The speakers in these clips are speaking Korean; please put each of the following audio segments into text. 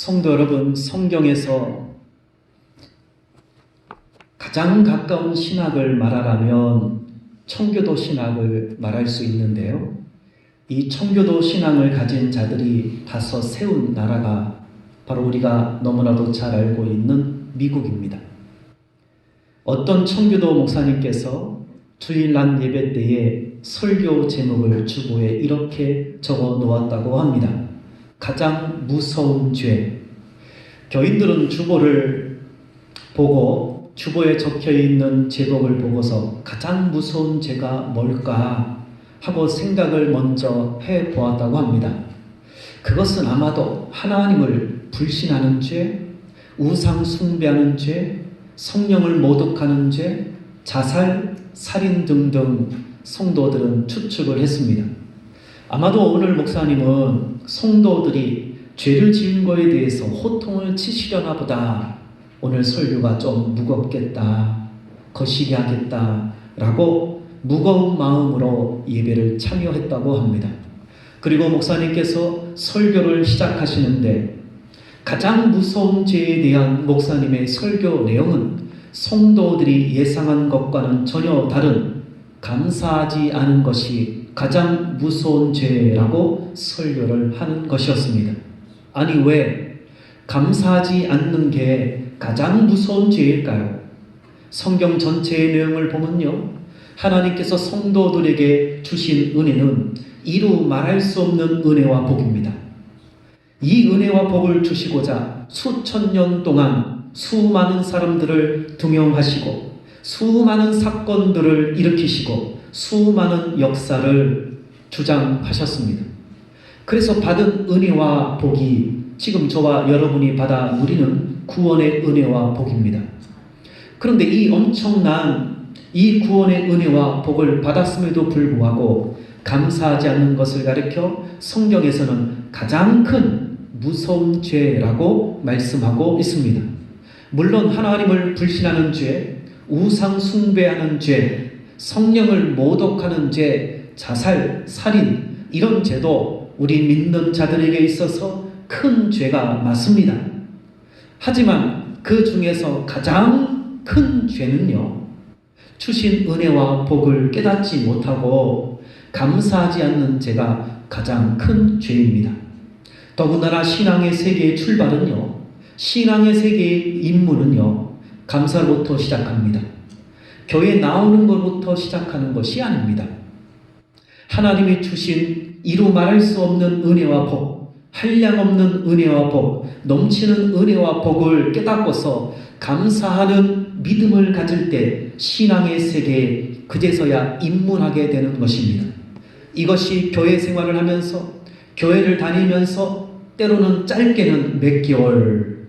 성도 여러분, 성경에서 가장 가까운 신학을 말하라면 청교도 신학을 말할 수 있는데요. 이 청교도 신앙을 가진 자들이 다섯 세운 나라가 바로 우리가 너무나도 잘 알고 있는 미국입니다. 어떤 청교도 목사님께서 주일날 예배 때에 설교 제목을 주보에 이렇게 적어 놓았다고 합니다. 가장 무서운 죄. 교인들은 주보를 보고 주보에 적혀 있는 제목을 보고서 가장 무서운 죄가 뭘까 하고 생각을 먼저 해 보았다고 합니다. 그것은 아마도 하나님을 불신하는 죄, 우상 숭배하는 죄, 성령을 모독하는 죄, 자살, 살인 등등 성도들은 추측을 했습니다. 아마도 오늘 목사님은 성도들이 죄를 지은 것에 대해서 호통을 치시려나 보다, 오늘 설교가 좀 무겁겠다, 거시기 하겠다 라고 무거운 마음으로 예배를 참여했다고 합니다. 그리고 목사님께서 설교를 시작하시는데 가장 무서운 죄에 대한 목사님의 설교 내용은 성도들이 예상한 것과는 전혀 다른 감사하지 않은 것이 가장 무서운 죄라고 설교를 하는 것이었습니다. 아니, 왜 감사하지 않는 게 가장 무서운 죄일까요? 성경 전체의 내용을 보면요, 하나님께서 성도들에게 주신 은혜는 이루 말할 수 없는 은혜와 복입니다. 이 은혜와 복을 주시고자 수천 년 동안 수많은 사람들을 등용하시고 수많은 사건들을 일으키시고 수많은 역사를 주장하셨습니다. 그래서 받은 은혜와 복이 지금 저와 여러분이 받아 누리는 구원의 은혜와 복입니다. 그런데 이 엄청난 이 구원의 은혜와 복을 받았음에도 불구하고 감사하지 않는 것을 가리켜 성경에서는 가장 큰 무서운 죄라고 말씀하고 있습니다. 물론 하나님을 불신하는 죄, 우상 숭배하는 죄, 성령을 모독하는 죄, 자살, 살인, 이런 죄도 우리 믿는 자들에게 있어서 큰 죄가 맞습니다. 하지만 그 중에서 가장 큰 죄는요, 주신 은혜와 복을 깨닫지 못하고 감사하지 않는 죄가 가장 큰 죄입니다. 더군다나 신앙의 세계의 출발은요, 신앙의 세계의 입문은요, 감사로부터 시작합니다. 교회 나오는 것부터 시작하는 것이 아닙니다. 하나님이 주신 이루 말할 수 없는 은혜와 복, 한량없는 은혜와 복, 넘치는 은혜와 복을 깨닫고서 감사하는 믿음을 가질 때 신앙의 세계에 그제서야 입문하게 되는 것입니다. 이것이 교회 생활을 하면서, 교회를 다니면서 때로는 짧게는 몇 개월,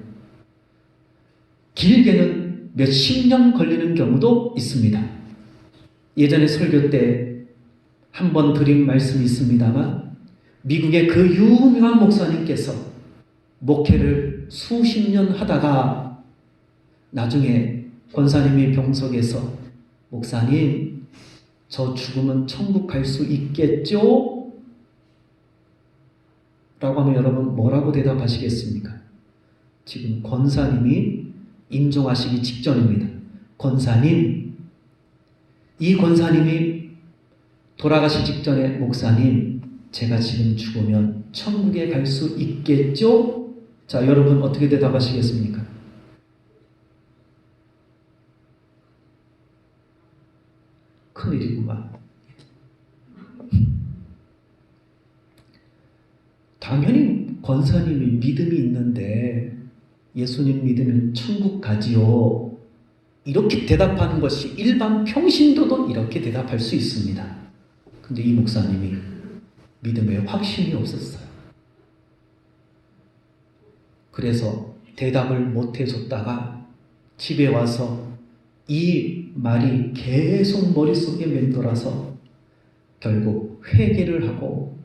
길게는 몇십 년 걸리는 경우도 있습니다. 예전에 설교 때 한 번 드린 말씀이 있습니다만, 미국의 그 유명한 목사님께서 목회를 수십 년 하다가 나중에 권사님이 병석에서 목사님, 저 죽으면 천국 갈 수 있겠죠? 라고 하면 여러분 뭐라고 대답하시겠습니까? 지금 권사님이 임종하시기 직전입니다. 권사님, 이 권사님이 돌아가시 직전에 목사님, 제가 지금 죽으면 천국에 갈 수 있겠죠? 자, 여러분 어떻게 대답하시겠습니까? 큰일이구만. 당연히 권사님이 믿음이 있는데 예수님 믿으면 천국 가지요, 이렇게 대답하는 것이 일반 평신도도 이렇게 대답할 수 있습니다. 근데 이 목사님이 믿음에 확신이 없었어요. 그래서 대답을 못 해줬다가 집에 와서 이 말이 계속 머릿속에 맴돌아서 결국 회개를 하고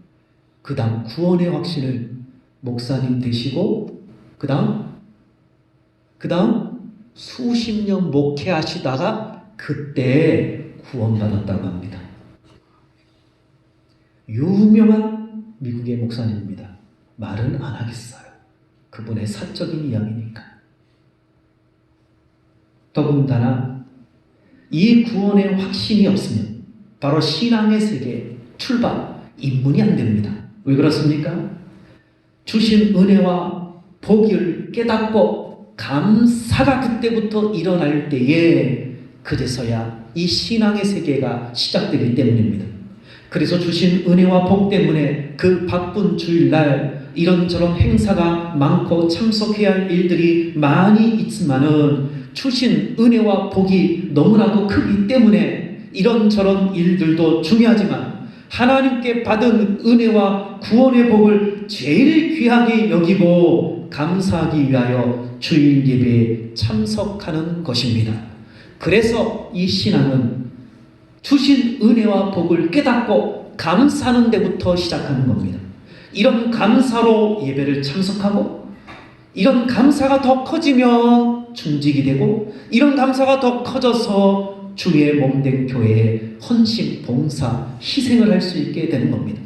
그 다음 구원의 확신을 목사님 되시고 그 다음 수십 년 목회하시다가 그때 구원받았다고 합니다. 유명한 미국의 목사님입니다. 말은 안 하겠어요. 그 그분의 사적인 이야기니까. 더군다나 이 구원의 확신이 없으면 바로 신앙의 세계 출발, 입문이 안 됩니다. 왜 그렇습니까? 주신 은혜와 복을 깨닫고 감사가 그때부터 일어날 때에 그제서야 이 신앙의 세계가 시작되기 때문입니다. 그래서 주신 은혜와 복 때문에 그 바쁜 주일날 이런저런 행사가 많고 참석해야 할 일들이 많이 있지만은 주신 은혜와 복이 너무나도 크기 때문에 이런저런 일들도 중요하지만 하나님께 받은 은혜와 구원의 복을 제일 귀하게 여기고 감사하기 위하여 주일 예배에 참석하는 것입니다. 그래서 이 신앙은 주신 은혜와 복을 깨닫고 감사하는 데부터 시작하는 겁니다. 이런 감사로 예배를 참석하고 이런 감사가 더 커지면 중직이 되고 이런 감사가 더 커져서 주의 몸된 교회에 헌신, 봉사, 희생을 할 수 있게 되는 겁니다.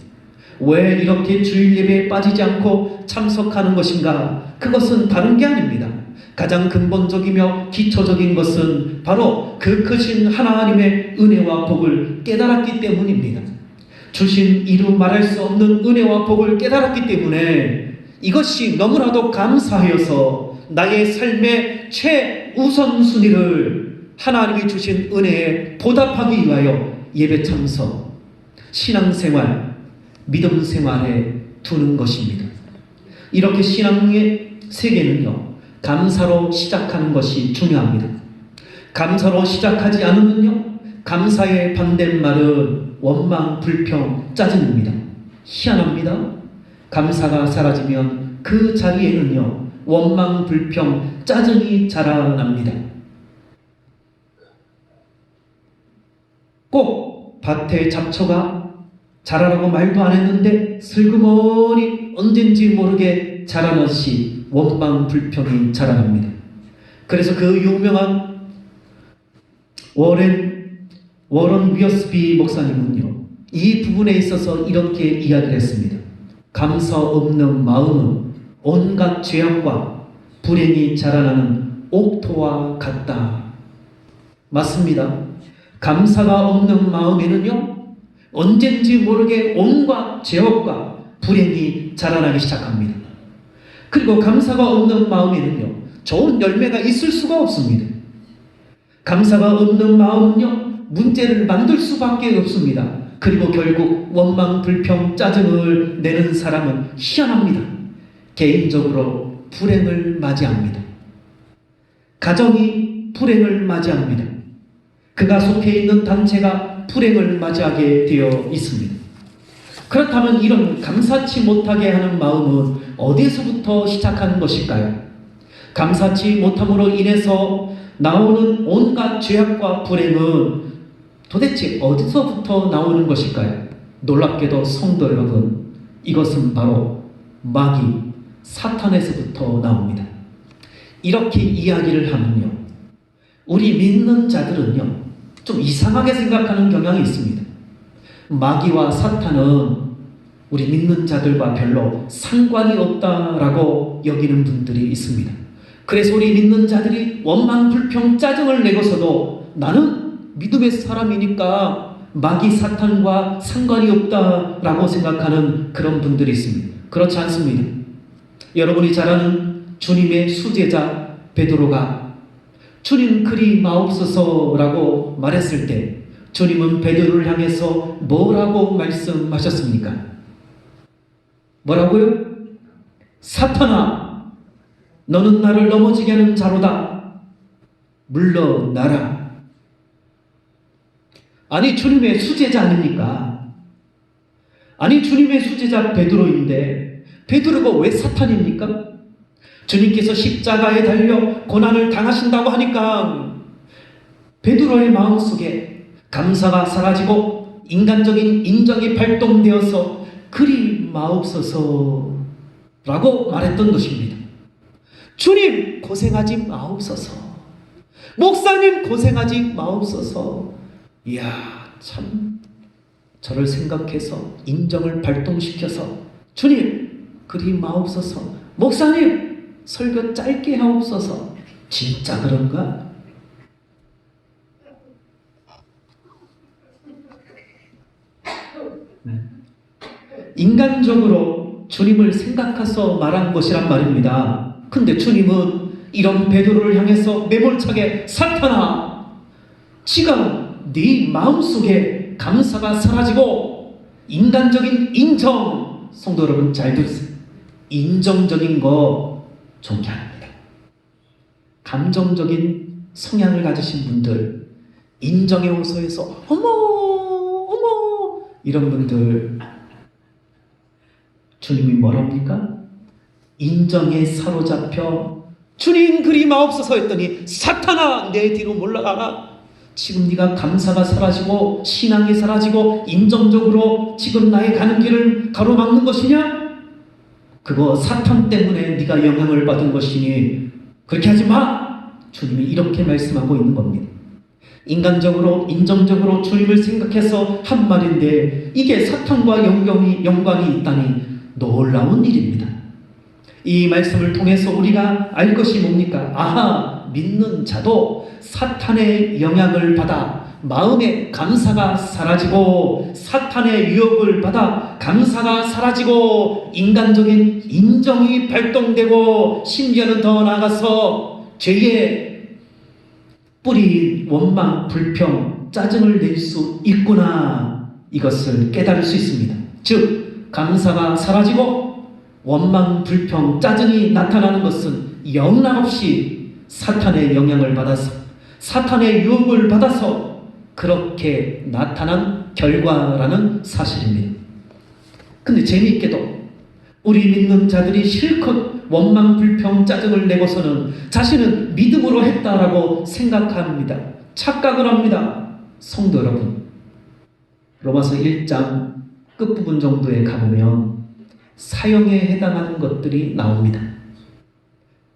왜 이렇게 주일 예배에 빠지지 않고 참석하는 것인가? 그것은 다른 게 아닙니다. 가장 근본적이며 기초적인 것은 바로 그 크신 하나님의 은혜와 복을 깨달았기 때문입니다. 주신 이루 말할 수 없는 은혜와 복을 깨달았기 때문에 이것이 너무나도 감사하여서 나의 삶의 최우선순위를 하나님이 주신 은혜에 보답하기 위하여 예배 참석, 신앙생활, 믿음 생활에 두는 것입니다. 이렇게 신앙의 세계는요, 감사로 시작하는 것이 중요합니다. 감사로 시작하지 않으면요, 감사의 반대말은 원망, 불평, 짜증입니다. 희한합니다. 감사가 사라지면 그 자리에는요, 원망, 불평, 짜증이 자라납니다. 꼭 밭에 잡초가 자라라고 말도 안 했는데 슬그머니 언젠지 모르게 자라듯이 원망, 불평이 자라납니다. 그래서 그 유명한 워런 위어스비 목사님은요, 이 부분에 있어서 이렇게 이야기를 했습니다. 감사 없는 마음은 온갖 죄악과 불행이 자라나는 옥토와 같다. 맞습니다. 감사가 없는 마음에는요, 언젠지 모르게 온갖 죄악과 불행이 자라나기 시작합니다. 그리고 감사가 없는 마음에는요, 좋은 열매가 있을 수가 없습니다. 감사가 없는 마음은요, 문제를 만들 수밖에 없습니다. 그리고 결국 원망, 불평, 짜증을 내는 사람은 희한합니다. 개인적으로 불행을 맞이합니다. 가정이 불행을 맞이합니다. 그가 속해 있는 단체가 불행을 맞이하게 되어 있습니다. 그렇다면 이런 감사치 못하게 하는 마음은 어디서부터 시작하는 것일까요? 감사치 못함으로 인해서 나오는 온갖 죄악과 불행은 도대체 어디서부터 나오는 것일까요? 놀랍게도 성도 여러분, 이것은 바로 마귀, 사탄에서부터 나옵니다. 이렇게 이야기를 하면요, 우리 믿는 자들은요, 좀 이상하게 생각하는 경향이 있습니다. 마귀와 사탄은 우리 믿는 자들과 별로 상관이 없다라고 여기는 분들이 있습니다. 그래서 우리 믿는 자들이 원망, 불평, 짜증을 내고서도 나는 믿음의 사람이니까 마귀, 사탄과 상관이 없다라고 생각하는 그런 분들이 있습니다. 그렇지 않습니다. 여러분이 잘 아는 주님의 수제자 베드로가 주님 그리 마옵소서라고 말했을 때 주님은 베드로를 향해서 뭐라고 말씀하셨습니까? 뭐라고요? 사탄아, 너는 나를 넘어지게 하는 자로다. 물러나라. 아니, 주님의 수제자 아닙니까? 아니, 주님의 수제자 베드로인데 베드로가 왜 사탄입니까? 주님께서 십자가에 달려 고난을 당하신다고 하니까 베드로의 마음속에 감사가 사라지고 인간적인 인정이 발동되어서 그리 마옵소서라고 말했던 것입니다. 주님 고생하지 마옵소서. 목사님 고생하지 마옵소서. 이야, 참 저를 생각해서 인정을 발동시켜서 주님 그리 마옵소서. 목사님 설교 짧게 하옵소서. 진짜 그런가? 네. 인간적으로 주님을 생각해서 말한 것이란 말입니다. 근데 주님은 이런 베드로를 향해서 매몰차게 사탄아, 지금 네 마음속에 감사가 사라지고 인간적인 인정, 성도 여러분 잘 들으세요. 인정적인 거 존경합니다. 감정적인 성향을 가지신 분들, 인정에 호소해서 어머 이런 분들, 주님이 뭐랍니까? 인정에 사로잡혀 주님 그리 마옵소서 했더니 사탄아 내 뒤로 물러가라. 지금 네가 감사가 사라지고 신앙이 사라지고 인정적으로 지금 나의 가는 길을 가로막는 것이냐? 그거 사탄 때문에 네가 영향을 받은 것이니 그렇게 하지 마. 주님이 이렇게 말씀하고 있는 겁니다. 인간적으로 인정적으로 주님을 생각해서 한 말인데 이게 사탄과 연관이 있다니 놀라운 일입니다. 이 말씀을 통해서 우리가 알 것이 뭡니까? 아하, 믿는 자도 사탄의 영향을 받아 마음에 감사가 사라지고 사탄의 유혹을 받아 감사가 사라지고 인간적인 인정이 발동되고 심지어는 더 나아가서 죄의 뿌리, 원망, 불평, 짜증을 낼 수 있구나, 이것을 깨달을 수 있습니다. 즉 감사가 사라지고 원망, 불평, 짜증이 나타나는 것은 영락없이 사탄의 영향을 받아서 사탄의 유혹을 받아서 그렇게 나타난 결과라는 사실입니다. 근데 재미있게도 우리 믿는 자들이 실컷 원망, 불평, 짜증을 내고서는 자신은 믿음으로 했다라고 생각합니다. 착각을 합니다. 성도 여러분, 로마서 1장 끝부분 정도에 가보면 사형에 해당하는 것들이 나옵니다.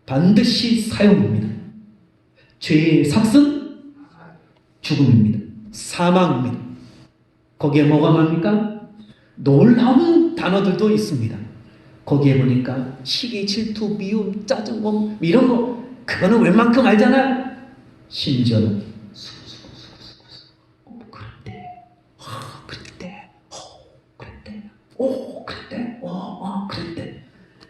반드시 사형입니다. 죄의 삭은 죽음입니다. 사망입니다. 거기에 뭐가 납니까? 놀라운 단어들도 있습니다. 거기에 보니까 시기, 질투, 미움, 짜증, 이런 거, 그거는 웬만큼 알잖아요. 심지어는 그랬대, 그랬대.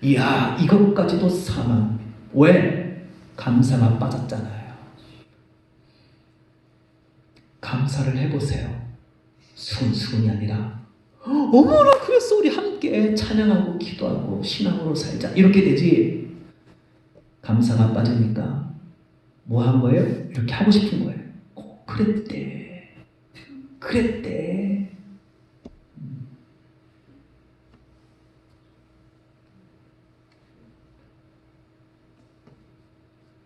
이야, 이것까지도 사망. 왜? 감사가 빠졌잖아요. 감사를 해보세요. 수근수근이 아니라 어머나 그랬어, 우리 함께 찬양하고 기도하고 신앙으로 살자, 이렇게 되지. 감사가 빠지니까 뭐 한 거예요? 이렇게 하고 싶은 거예요. 그랬대.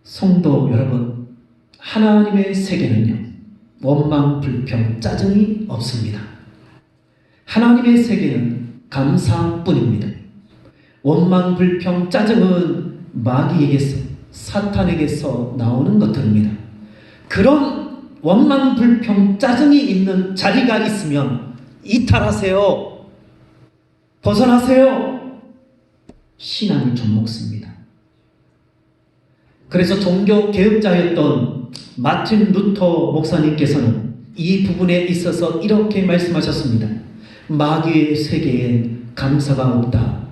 성도 여러분, 하나님의 세계는요, 원망, 불평, 짜증이 없습니다. 하나님의 세계는 감사뿐입니다. 원망, 불평, 짜증은 마귀에게서, 사탄에게서 나오는 것들입니다. 그런 원망, 불평, 짜증이 있는 자리가 있으면 이탈하세요. 벗어나세요. 신앙을 좀 먹습니다. 그래서 종교 개혁자였던 마틴 루터 목사님께서는 이 부분에 있어서 이렇게 말씀하셨습니다. 마귀의 세계엔 감사가 없다.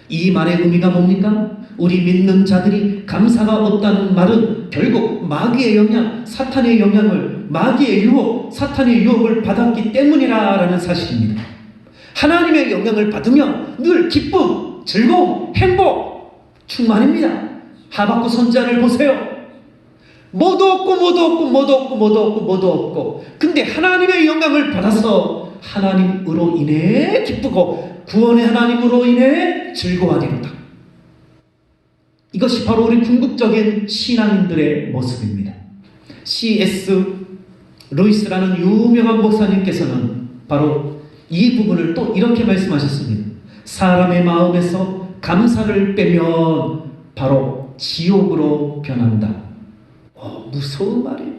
이 말의 의미가 뭡니까? 우리 믿는 자들이 감사가 없다는 말은 결국 마귀의 영향, 사탄의 영향을, 마귀의 유혹, 사탄의 유혹을 받았기 때문이라는 사실입니다. 하나님의 영향을 받으면 늘 기쁨, 즐거움, 행복, 충만입니다. 하박국 선지자를 보세요. 뭐도 없고. 근데 하나님의 영향을 받아서 하나님으로 인해 기쁘고 구원의 하나님으로 인해 즐거워하리로다. 이것이 바로 우리 궁극적인 신앙인들의 모습입니다. C.S. 루이스라는 유명한 목사님께서는 바로 이 부분을 또 이렇게 말씀하셨습니다. 사람의 마음에서 감사를 빼면 바로 지옥으로 변한다. 무서운 말이에요.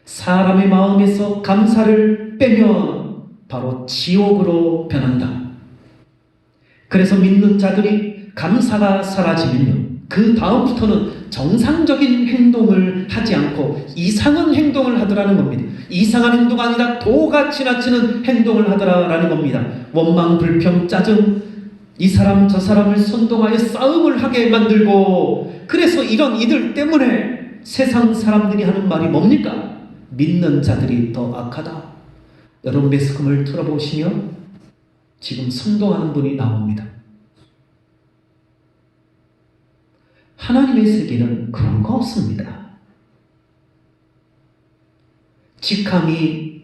사람의 마음에서 감사를 빼면 바로 지옥으로 변한다. 그래서 믿는 자들이 감사가 사라지면요, 그 다음부터는 정상적인 행동을 하지 않고 이상한 행동을 하더라는 겁니다. 이상한 행동 아니라 도가 지나치는 행동을 하더라라는 겁니다. 원망, 불평, 짜증, 이 사람 저 사람을 선동하여 싸움을 하게 만들고, 그래서 이런 이들 때문에 세상 사람들이 하는 말이 뭡니까? 믿는 자들이 더 악하다. 여러분 매스컴을 틀어보시면 지금 선동하는 분이 나옵니다. 하나님의 세계는 그런 거 없습니다. 직함이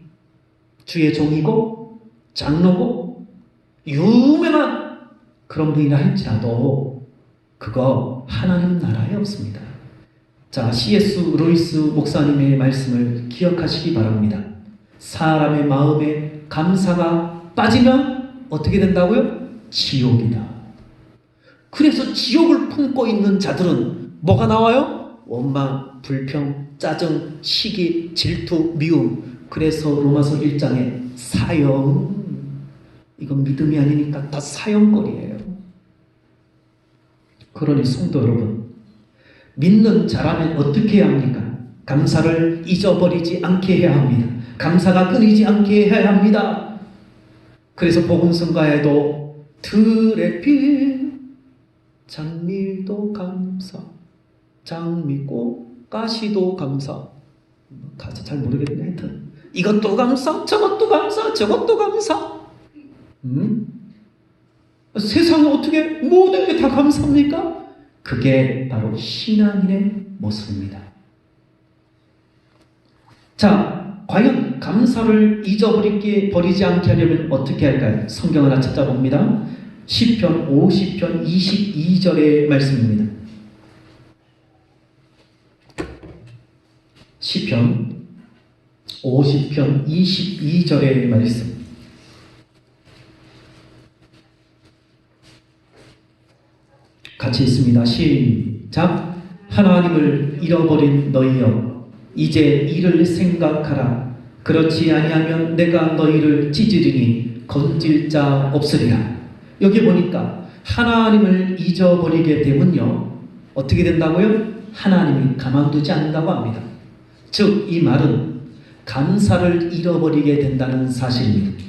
주의 종이고 장로고 유명한 그런 분이라 할지라도 그거 하나님 나라에 없습니다. 자, C.S. 루이스 목사님의 말씀을 기억하시기 바랍니다. 사람의 마음에 감사가 빠지면 어떻게 된다고요? 지옥이다. 그래서 지옥을 품고 있는 자들은 뭐가 나와요? 원망, 불평, 짜증, 시기, 질투, 미움. 그래서 로마서 1장에 사형. 이건 믿음이 아니니까 다 사형거리예요. 그러니 성도 여러분, 믿는 자라면 어떻게 해야 합니까? 감사를 잊어버리지 않게 해야 합니다. 감사가 끊이지 않게 해야 합니다. 그래서 복음성가에도 들의 빛 장미도 감사, 장미꽃 가시도 감사. 가사 잘 모르겠네. 하여튼 이것도 감사, 저것도 감사, 저것도 감사. 세상에 어떻게 모든 게 다 감사합니까? 그게 바로 신앙인의 모습입니다. 자, 과연 감사를 버리지 않게 하려면 어떻게 할까요? 성경 하나 찾아봅니다. 시편 50편 22절의 말씀입니다. 시편 50편 22절의 말씀. 같이 있습니다. 시작. 하나님을 잃어버린 너희여, 이제 이를 생각하라. 그렇지 아니하면 내가 너희를 찢으리니 건질 자 없으리라. 여기 보니까 하나님을 잊어버리게 되면요, 어떻게 된다고요? 하나님이 가만두지 않는다고 합니다. 즉, 이 말은 감사를 잃어버리게 된다는 사실입니다.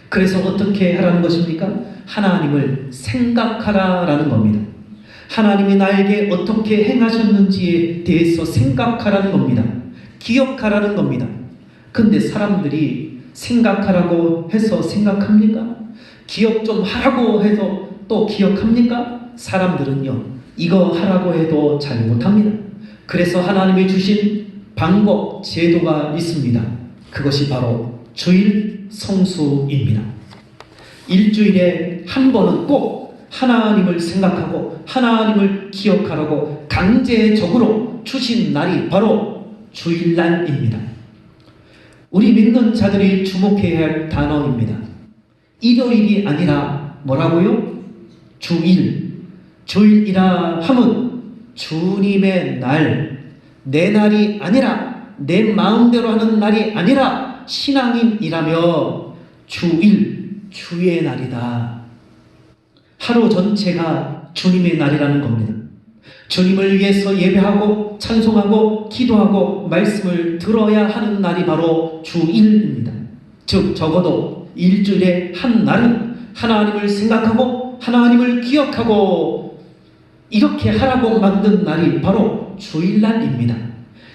그래서 어떻게 하라는 것입니까? 하나님을 생각하라라는 겁니다. 하나님이 나에게 어떻게 행하셨는지에 대해서 생각하라는 겁니다. 기억하라는 겁니다. 근데 사람들이 생각하라고 해서 생각합니까? 기억 좀 하라고 해서 또 기억합니까? 사람들은요, 이거 하라고 해도 잘 못합니다. 그래서 하나님이 주신 방법, 제도가 있습니다. 그것이 바로 주일 성수입니다. 일주일에 한 번은 꼭 하나님을 생각하고 하나님을 기억하라고 강제적으로 주신 날이 바로 주일날입니다. 우리 믿는 자들이 주목해야 할 단어입니다. 일요일이 아니라 뭐라고요? 주일. 주일이라 함은 주님의 날, 내 날이 아니라, 내 마음대로 하는 날이 아니라 신앙인이라며 주일, 주의 날이다. 하루 전체가 주님의 날이라는 겁니다. 주님을 위해서 예배하고 찬송하고 기도하고 말씀을 들어야 하는 날이 바로 주일입니다. 즉, 적어도 일주일에 한 날은 하나님을 생각하고 하나님을 기억하고 이렇게 하라고 만든 날이 바로 주일날입니다.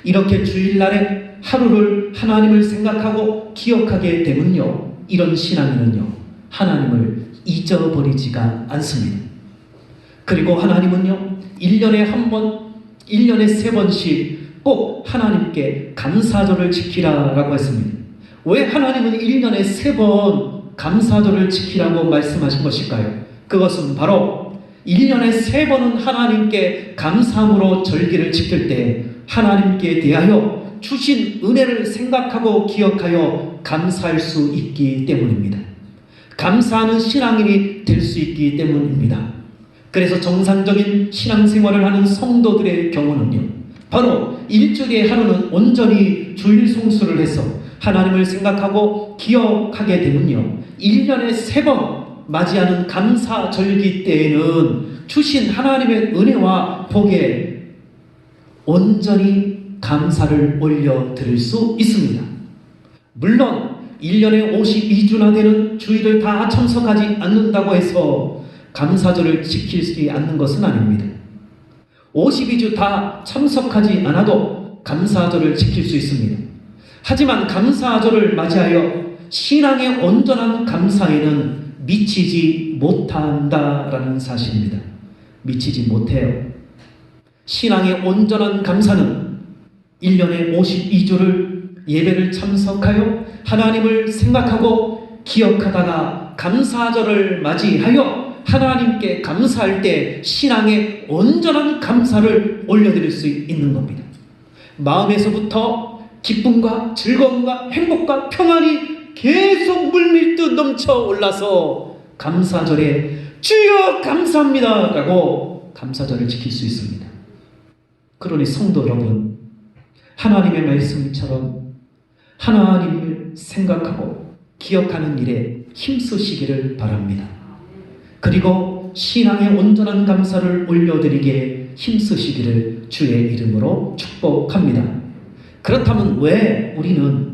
이렇게 주일날에 하루를 하나님을 생각하고 기억하게 되면요, 이런 신앙인은요, 하나님을 잊어버리지가 않습니다. 그리고 하나님은요, 1년에 한 번, 1년에 3번씩 꼭 하나님께 감사절을 지키라라고 했습니다. 왜 하나님은 1년에 3번 감사절을 지키라고 말씀하신 것일까요? 그것은 바로 1년에 3번은 하나님께 감사함으로 절기를 지킬 때 하나님께 대하여 주신 은혜를 생각하고 기억하여 감사할 수 있기 때문입니다. 감사하는 신앙인이 될 수 있기 때문입니다. 그래서 정상적인 신앙생활을 하는 성도들의 경우는요, 바로 일주일에 하루는 온전히 주일 성수를 해서 하나님을 생각하고 기억하게 되면요, 1년에 3번 맞이하는 감사절기 때에는 주신 하나님의 은혜와 복에 온전히 감사를 올려드릴 수 있습니다. 물론 1년에 52주나 되는 주일을 다 참석하지 않는다고 해서 감사절을 지키지 않는 것은 아닙니다. 52주 다 참석하지 않아도 감사절을 지킬 수 있습니다. 하지만 감사절을 맞이하여 신앙의 온전한 감사에는 미치지 못한다라는 사실입니다. 미치지 못해요. 신앙의 온전한 감사는 1년에 52주를 예배를 참석하여 하나님을 생각하고 기억하다가 감사절을 맞이하여 하나님께 감사할 때 신앙의 온전한 감사를 올려드릴 수 있는 겁니다. 마음에서부터 기쁨과 즐거움과 행복과 평안이 계속 물밀듯 넘쳐 올라서 감사절에 주여 감사합니다 라고 감사절을 지킬 수 있습니다. 그러니 성도 여러분, 하나님의 말씀처럼 하나님을 생각하고 기억하는 일에 힘쓰시기를 바랍니다. 그리고 신앙의 온전한 감사를 올려드리기에 힘쓰시기를 주의 이름으로 축복합니다. 그렇다면 왜 우리는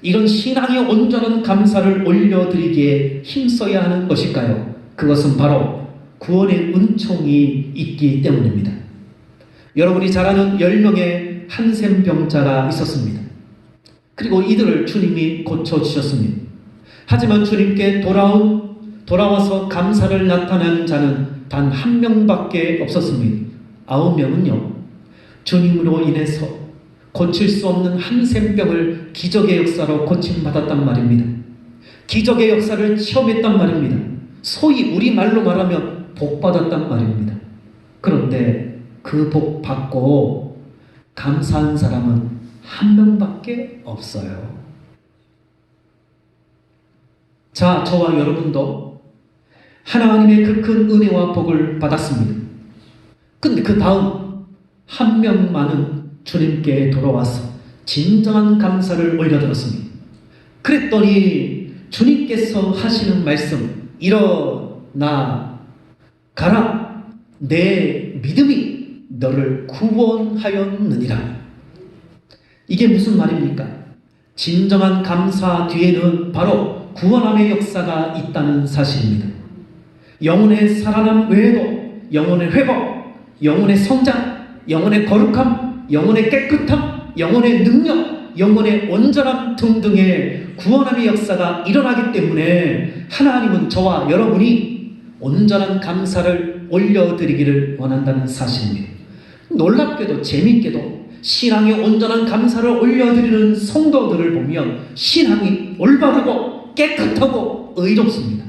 이런 신앙의 온전한 감사를 올려드리기에 힘써야 하는 것일까요? 그것은 바로 구원의 은총이 있기 때문입니다. 여러분이 잘 아는 10명의 한센병자가 있었습니다. 그리고 이들을 주님이 고쳐주셨습니다. 하지만 주님께 돌아와서 감사를 나타낸 자는 단 1명밖에 없었습니다. 9명은요, 주님으로 인해서 고칠 수 없는 한센병을 기적의 역사로 고침받았단 말입니다. 기적의 역사를 체험했단 말입니다. 소위 우리말로 말하면 복받았단 말입니다. 그런데 그 복 받고 감사한 사람은 1명밖에 없어요. 자, 저와 여러분도 하나님의 그 큰 은혜와 복을 받았습니다. 근데 그 다음 1명만은 주님께 돌아와서 진정한 감사를 올려드렸습니다. 그랬더니 주님께서 하시는 말씀, 일어나 가라, 내 믿음이 너를 구원하였느니라. 이게 무슨 말입니까? 진정한 감사 뒤에는 바로 구원함의 역사가 있다는 사실입니다. 영혼의 살아남 외에도 영혼의 회복, 영혼의 성장, 영혼의 거룩함, 영혼의 깨끗함, 영혼의 능력, 영혼의 온전함 등등의 구원함의 역사가 일어나기 때문에 하나님은 저와 여러분이 온전한 감사를 올려드리기를 원한다는 사실입니다. 놀랍게도 재미있게도 신앙의 온전한 감사를 올려드리는 성도들을 보면 신앙이 올바르고 깨끗하고 의롭습니다.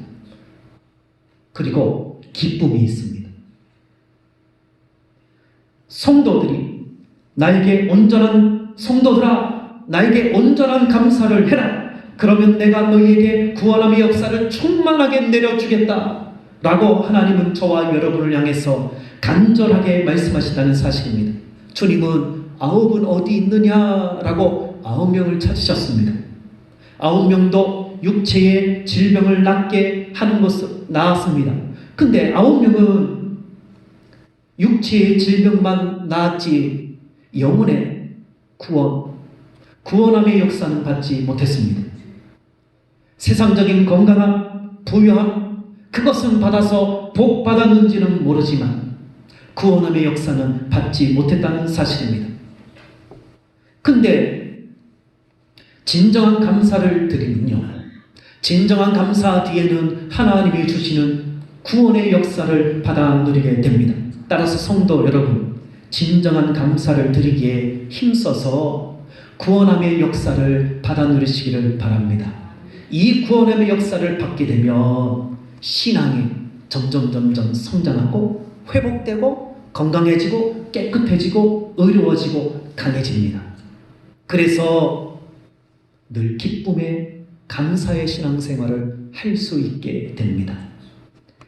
그리고 기쁨이 있습니다. 성도들이 성도들아 나에게 온전한 감사를 해라. 그러면 내가 너희에게 구원함의 역사를 충만하게 내려주겠다 라고 하나님은 저와 여러분을 향해서 간절하게 말씀하신다는 사실입니다. 주님은 9은 어디 있느냐라고 9명을 찾으셨습니다. 9명도 육체의 질병을 낫게 하는 것을 나았습니다. 근데 9명은 육체의 질병만 나았지 영혼의 구원함의 역사는 받지 못했습니다. 세상적인 건강함, 부유함, 그것은 받아서 복 받았는지는 모르지만 구원함의 역사는 받지 못했다는 사실입니다. 근데 진정한 감사를 드리면요, 진정한 감사 뒤에는 하나님이 주시는 구원의 역사를 받아 누리게 됩니다. 따라서 성도 여러분, 진정한 감사를 드리기에 힘써서 구원함의 역사를 받아 누리시기를 바랍니다. 이 구원함의 역사를 받게 되면 신앙이 점점 성장하고 회복되고 건강해지고 깨끗해지고 의로워지고 강해집니다. 그래서 늘 기쁨의 감사의 신앙생활을 할 수 있게 됩니다.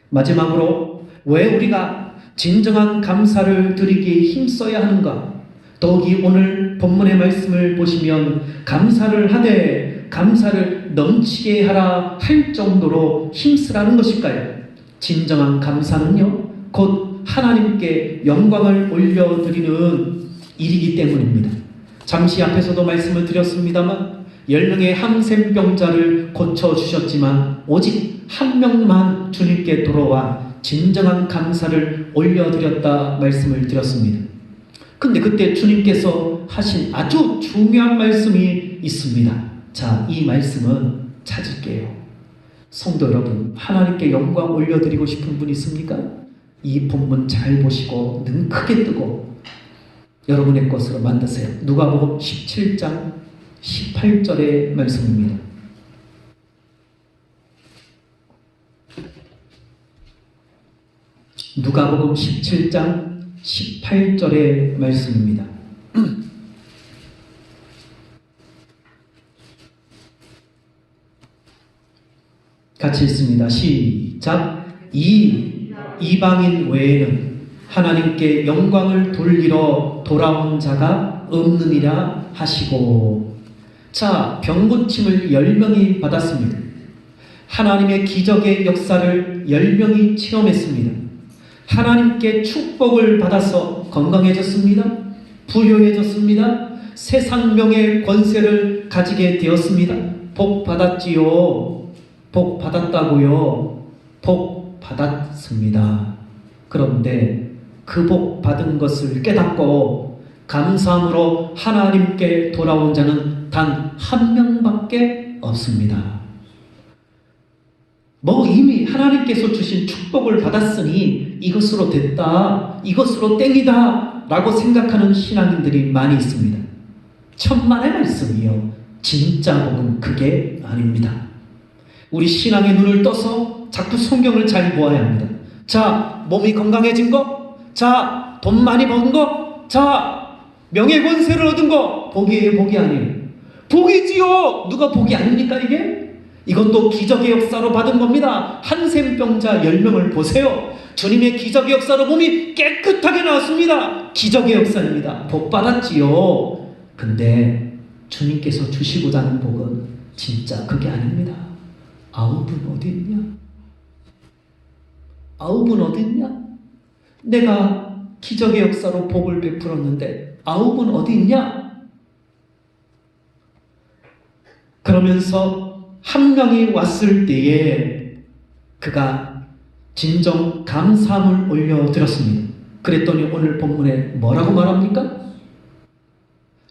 마지막으로 왜 우리가 진정한 감사를 드리기에 힘써야 하는가? 더욱이 오늘 본문의 말씀을 보시면 감사를 하되 감사를 넘치게 하라 할 정도로 힘쓰라는 것일까요? 진정한 감사는요, 곧 하나님께 영광을 올려드리는 일이기 때문입니다. 잠시 앞에서도 말씀을 드렸습니다만 10명의 항생병자를 고쳐주셨지만 오직 한 명만 주님께 돌아와 진정한 감사를 올려드렸다 말씀을 드렸습니다. 근데 그때 주님께서 하신 아주 중요한 말씀이 있습니다. 자, 이 말씀은 찾을게요. 성도 여러분, 하나님께 영광 올려드리고 싶은 분 있습니까? 이 본문 잘 보시고 눈 크게 뜨고 여러분의 것으로 만드세요. 누가복음 17장 18절의 말씀입니다. 누가복음 17장 18절의 말씀입니다. 같이 읽습니다. 시작. 이 이방인 외에는 하나님께 영광을 돌리러 돌아온 자가 없느니라 하시고. 자, 병고침을 10명이 받았습니다. 하나님의 기적의 역사를 10명이 체험했습니다. 하나님께 축복을 받아서 건강해졌습니다. 부유해졌습니다. 세상 명의 권세를 가지게 되었습니다. 복 받았지요. 복 받았다고요. 복 받았습니다. 그런데 그 복 받은 것을 깨닫고 감사함으로 하나님께 돌아온 자는 단 한 명밖에 없습니다. 뭐 이미 하나님께서 주신 축복을 받았으니 이것으로 됐다, 이것으로 땡이다 라고 생각하는 신앙인들이 많이 있습니다. 천만의 말씀이요, 진짜 복은 그게 아닙니다. 우리 신앙의 눈을 떠서 자꾸 성경을 잘 보아야 합니다. 자, 몸이 건강해진 거, 자, 돈 많이 번 거, 자, 명예 권세를 얻은 거, 복이에요, 복이 아니에요? 복이지요. 누가 복이 아닙니까 이게? 이것도 기적의 역사로 받은 겁니다. 한센병자 10명을 보세요. 주님의 기적의 역사로 몸이 깨끗하게 나왔습니다. 기적의 역사입니다. 복 받았지요. 근데 주님께서 주시고자 하는 복은 진짜 그게 아닙니다. 아홉은 어디 있냐? 아홉은 어디 있냐? 내가 기적의 역사로 복을 베풀었는데 아홉은 어디 있냐? 그러면서 한 명이 왔을 때에 그가 진정 감사함을 올려드렸습니다. 그랬더니 오늘 본문에 뭐라고 말합니까?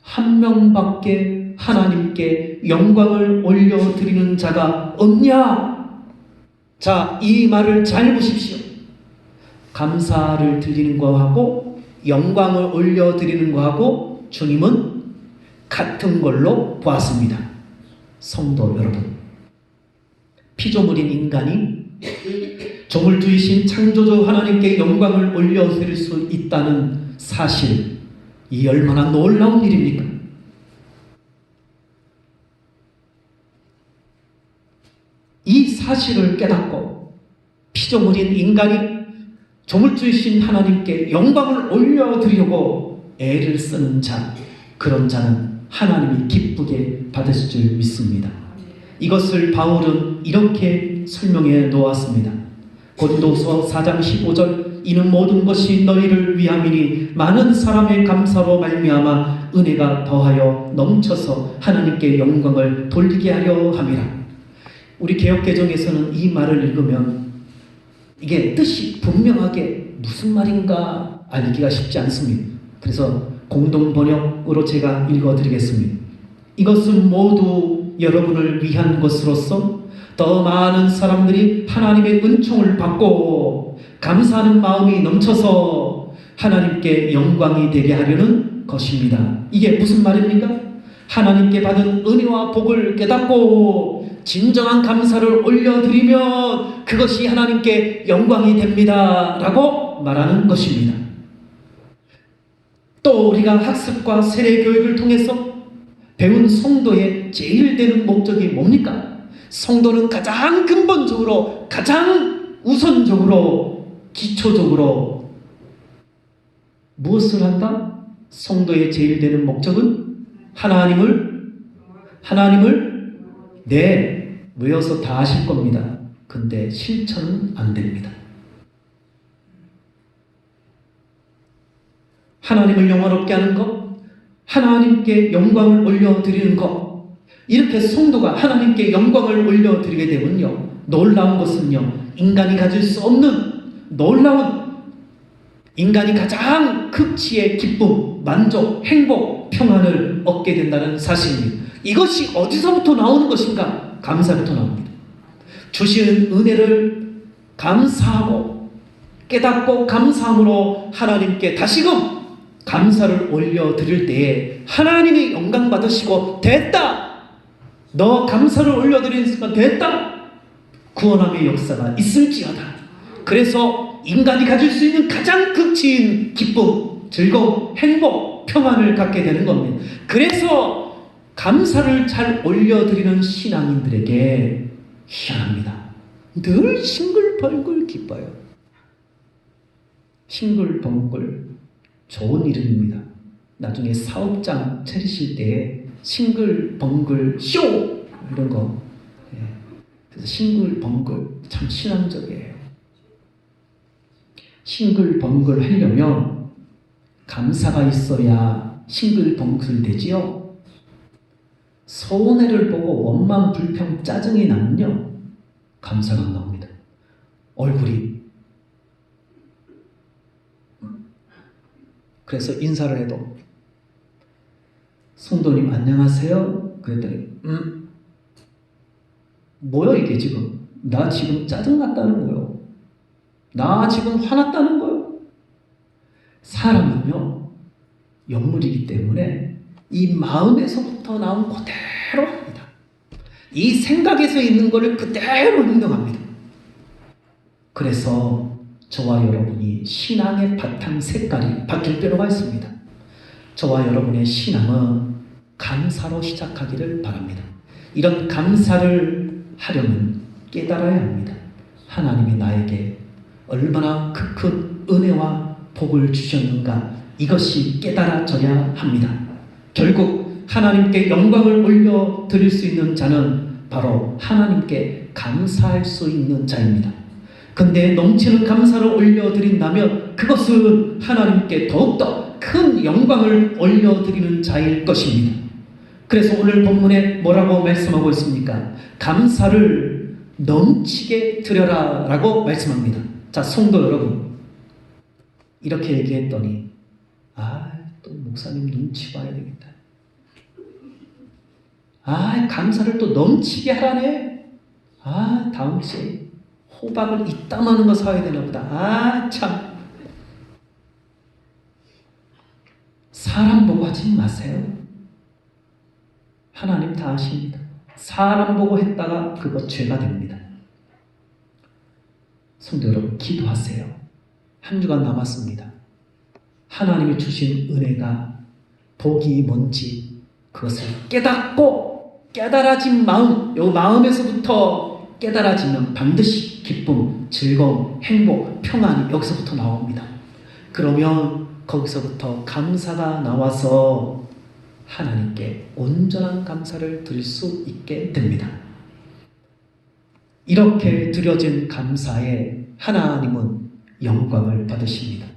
한 명밖에 하나님께 영광을 올려드리는 자가 없냐? 자, 이 말을 잘 보십시오. 감사를 드리는 거하고 영광을 올려드리는 거하고 주님은 같은 걸로 보았습니다. 성도 여러분, 피조물인 인간이 조물주이신 창조주 하나님께 영광을 올려드릴 수 있다는 사실, 이 얼마나 놀라운 일입니까? 이 사실을 깨닫고 피조물인 인간이 조물주이신 하나님께 영광을 올려드리려고 애를 쓰는 자, 그런 자는 하나님이 기쁘게 받으실 줄 믿습니다. 이것을 바울은 이렇게 설명해 놓았습니다. 고린도서 4장 15절, 이는 모든 것이 너희를 위함이니 많은 사람의 감사로 말미암아 은혜가 더하여 넘쳐서 하나님께 영광을 돌리게 하려 함이라. 우리 개역개정에서는 이 말을 읽으면 이게 뜻이 분명하게 무슨 말인가 알기가 쉽지 않습니다. 그래서 공동번역으로 제가 읽어드리겠습니다. 이것은 모두 여러분을 위한 것으로서 더 많은 사람들이 하나님의 은총을 받고 감사하는 마음이 넘쳐서 하나님께 영광이 되게 하려는 것입니다. 이게 무슨 말입니까? 하나님께 받은 은혜와 복을 깨닫고 진정한 감사를 올려드리면 그것이 하나님께 영광이 됩니다 라고 말하는 것입니다. 또 우리가 학습과 세례교육을 통해서 배운 성도의 제일 되는 목적이 뭡니까? 성도는 가장 근본적으로, 가장 우선적으로, 기초적으로 무엇을 한다? 성도의 제일 되는 목적은 하나님을 외워서 다 아실 겁니다. 근데 실천은 안 됩니다. 하나님을 영화롭게 하는 것, 하나님께 영광을 올려드리는 것, 이렇게 성도가 하나님께 영광을 올려드리게 되면요, 놀라운 것은요, 인간이 가질 수 없는 놀라운, 인간이 가장 극치의 기쁨, 만족, 행복, 평안을 얻게 된다는 사실입니다. 이것이 어디서부터 나오는 것인가? 감사부터 나옵니다. 주시는 은혜를 감사하고 깨닫고 감사함으로 하나님께 다시금 감사를 올려드릴 때에 하나님이 영광 받으시고, 됐다! 너 감사를 올려드리는 순간 됐다! 구원함의 역사가 있을지어다. 그래서 인간이 가질 수 있는 가장 극치인 기쁨, 즐거움, 행복, 평안을 갖게 되는 겁니다. 그래서 감사를 잘 올려드리는 신앙인들에게 희한합니다. 늘 싱글벙글 기뻐요. 싱글벙글 좋은 이름입니다. 나중에 사업장 차리실 때 싱글벙글 쇼 이런 거. 그래서 싱글벙글 참 신앙적이에요. 싱글벙글 하려면 감사가 있어야 싱글벙글 되지요. 손해를 보고 원망, 불평, 짜증이 나면요, 감사가 안 나옵니다. 얼굴이. 그래서 인사를 해도 성도님 안녕하세요? 그랬더니 뭐야 이게 지금? 나 지금 짜증났다는 거요. 나 지금 화났다는 거요. 사람은요, 영물이기 때문에 이 마음에서부터 나온 그대로 합니다. 이 생각에서 있는 것을 그대로 행동합니다. 그래서 저와 여러분이 신앙의 바탕 색깔이 바뀔 필요가 있습니다. 저와 여러분의 신앙은 감사로 시작하기를 바랍니다. 이런 감사를 하려면 깨달아야 합니다. 하나님이 나에게 얼마나 큰 은혜와 복을 주셨는가, 이것이 깨달아져야 합니다. 결국 하나님께 영광을 올려드릴 수 있는 자는 바로 하나님께 감사할 수 있는 자입니다. 근데 넘치는 감사를 올려드린다면 그것은 하나님께 더욱더 큰 영광을 올려드리는 자일 것입니다. 그래서 오늘 본문에 뭐라고 말씀하고 있습니까? 감사를 넘치게 드려라 라고 말씀합니다. 자, 성도 여러분, 이렇게 얘기했더니 또 목사님 눈치 봐야 되겠다. 감사를 또 넘치게 하라네. 다음 주에 호박을 이따만한 거 사야 되나 보다. 참. 사람 보고 하지 마세요. 하나님 다 아십니다. 사람 보고 했다가 그거 죄가 됩니다. 성도 여러분, 기도하세요. 한 주간 남았습니다. 하나님이 주신 은혜가 복이 뭔지 그것을 깨닫고, 깨달아진 마음, 이 마음에서부터 깨달아지면 반드시 기쁨, 즐거움, 행복, 평안이 여기서부터 나옵니다. 그러면 거기서부터 감사가 나와서 하나님께 온전한 감사를 드릴 수 있게 됩니다. 이렇게 드려진 감사에 하나님은 영광을 받으십니다.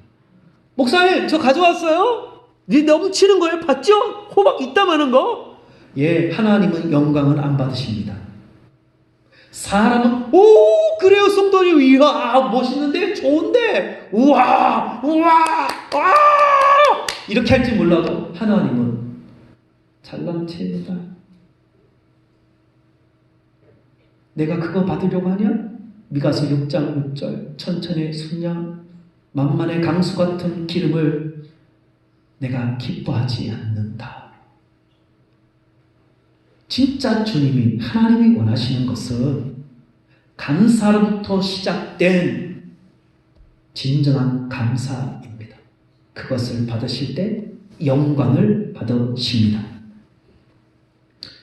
목사님, 저 가져왔어요? 네 넘치는 거예요? 봤죠? 호박 이따만한 거? 예, 하나님은 영광을 안 받으십니다. 사람은 그래요 성도님, 이야 멋있는데, 좋은데, 우와 이렇게 할지 몰라도 하나님은 잘난 체입니다. 내가 그거 받으려고 하냐? 미가서 6장 6절, 천천의 순양 만만의 강수 같은 기름을 내가 기뻐하지 않는다. 진짜 주님이, 하나님이 원하시는 것은 감사로부터 시작된 진정한 감사입니다. 그것을 받으실 때 영광을 받으십니다.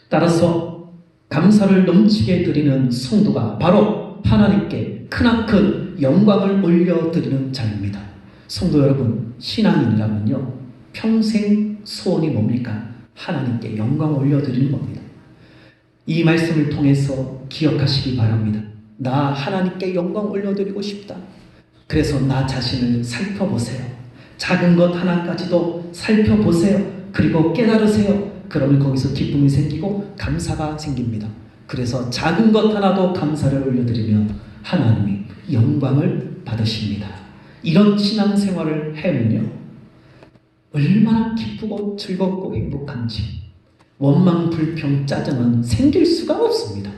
따라서 감사를 넘치게 드리는 성도가 바로 하나님께 크나큰 영광을 올려드리는 자입니다. 성도 여러분, 신앙인이라면요, 평생 소원이 뭡니까? 하나님께 영광 올려드리는 겁니다. 이 말씀을 통해서 기억하시기 바랍니다. 나 하나님께 영광 올려드리고 싶다. 그래서 나 자신을 살펴보세요. 작은 것 하나까지도 살펴보세요. 그리고 깨달으세요. 그러면 거기서 기쁨이 생기고 감사가 생깁니다. 그래서 작은 것 하나도 감사를 올려드리면 하나님이 영광을 받으십니다. 이런 신앙생활을 해면요 얼마나 기쁘고 즐겁고 행복한지 원망, 불평, 짜증은 생길 수가 없습니다.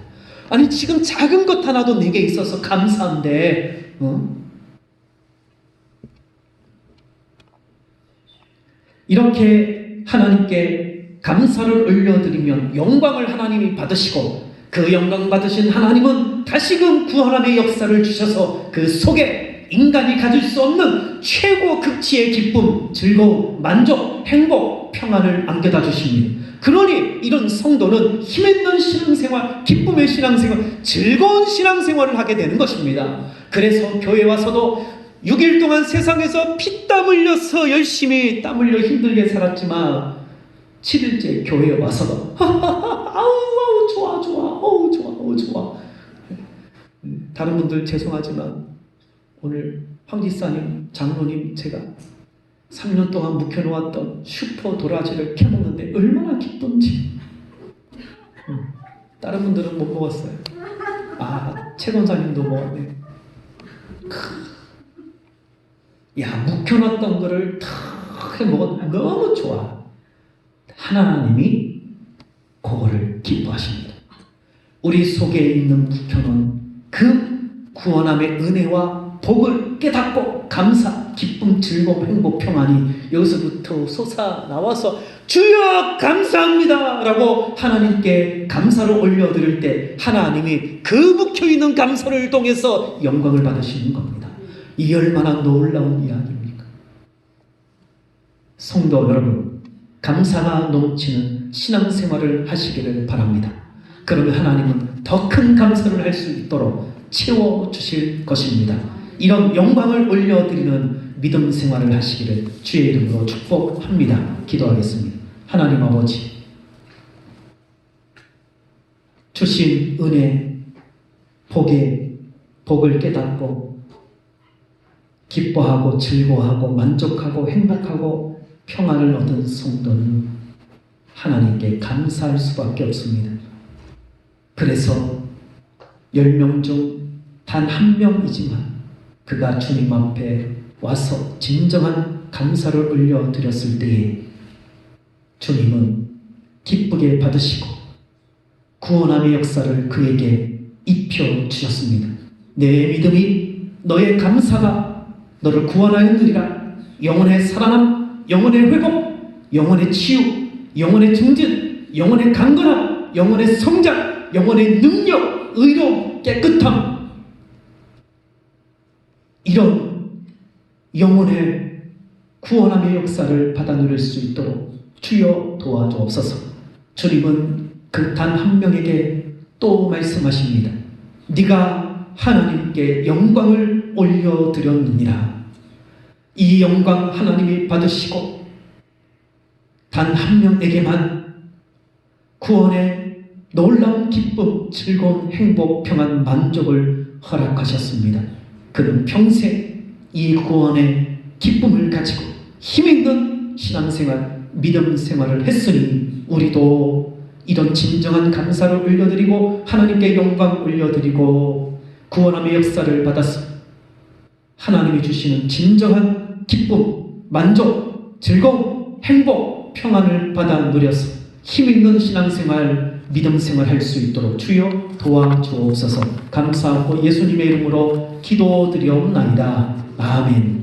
아니 지금 작은 것 하나도 내게 있어서 감사한데 이렇게 하나님께 감사를 올려드리면 영광을 하나님이 받으시고 그 영광 받으신 하나님은 다시금 구원함의 역사를 주셔서 그 속에 인간이 가질 수 없는 최고 극치의 기쁨, 즐거움, 만족, 행복, 평안을 안겨다 주십니다. 그러니 이런 성도는 힘있는 신앙생활, 기쁨의 신앙생활, 즐거운 신앙생활을 하게 되는 것입니다. 그래서 교회 와서도 6일 동안 세상에서 피땀 흘려서 열심히 땀 흘려 힘들게 살았지만 7일째 교회에 와서도 아우 좋아 어우 좋아. 다른 분들 죄송하지만 오늘 황지사님, 장로님 제가 3년 동안 묵혀놓았던 슈퍼 도라지를 캐먹는데 얼마나 기쁜지. 다른 분들은 못 먹었어요. 최 권사님도 먹었네. 야, 묵혀놨던 거를 탁 먹었는데 너무 좋아. 하나님이 그거를 기뻐하십니다. 우리 속에 있는 묵혀놓은 그 구원함의 은혜와 복을 깨닫고 감사, 기쁨, 즐거움, 행복, 평안이 여기서부터 솟아나와서 주여 감사합니다 라고 하나님께 감사를 올려드릴 때 하나님이 그 묵혀있는 감사를 통해서 영광을 받으시는 겁니다. 이 얼마나 놀라운 이야기입니까? 성도 여러분, 감사가 넘치는 신앙생활을 하시기를 바랍니다. 그러면 하나님은 더 큰 감사를 할 수 있도록 채워주실 것입니다. 이런 영광을 올려드리는 믿음 생활을 하시기를 주의 이름으로 축복합니다. 기도하겠습니다. 하나님 아버지, 주신 은혜, 복을 깨닫고 기뻐하고 즐거워하고 만족하고 행복하고 평안을 얻은 성도는 하나님께 감사할 수밖에 없습니다. 그래서 10명 중 단 한 명이지만 그가 주님 앞에 와서 진정한 감사를 올려드렸을 때에 주님은 기쁘게 받으시고 구원함의 역사를 그에게 입혀주셨습니다. 내 믿음이 너의 감사가 너를 구원하였느니라. 영혼의 살아남, 영혼의 회복, 영혼의 치유, 영혼의 증진, 영혼의 강건함, 영혼의 성장, 영혼의 능력, 의로움, 깨끗함, 이런 영혼의 구원함의 역사를 받아 누릴 수 있도록 주여 도와주옵소서. 주님은 그 단 한 명에게 또 말씀하십니다. 네가 하나님께 영광을 올려드렸느니라. 이 영광 하나님이 받으시고 단 한 명에게만 구원의 놀라운 기쁨, 즐거움, 행복, 평안, 만족을 허락하셨습니다. 그는 평생 이 구원의 기쁨을 가지고 힘있는 신앙생활, 믿음 생활을 했으니 우리도 이런 진정한 감사를 올려드리고 하나님께 영광 올려드리고 구원함의 역사를 받아서 하나님이 주시는 진정한 기쁨, 만족, 즐거움, 행복, 평안을 받아 누려서 힘있는 신앙생활, 믿음생활 할 수 있도록 주여 도와주옵소서. 감사하고 예수님의 이름으로 기도드리옵나이다. 아멘.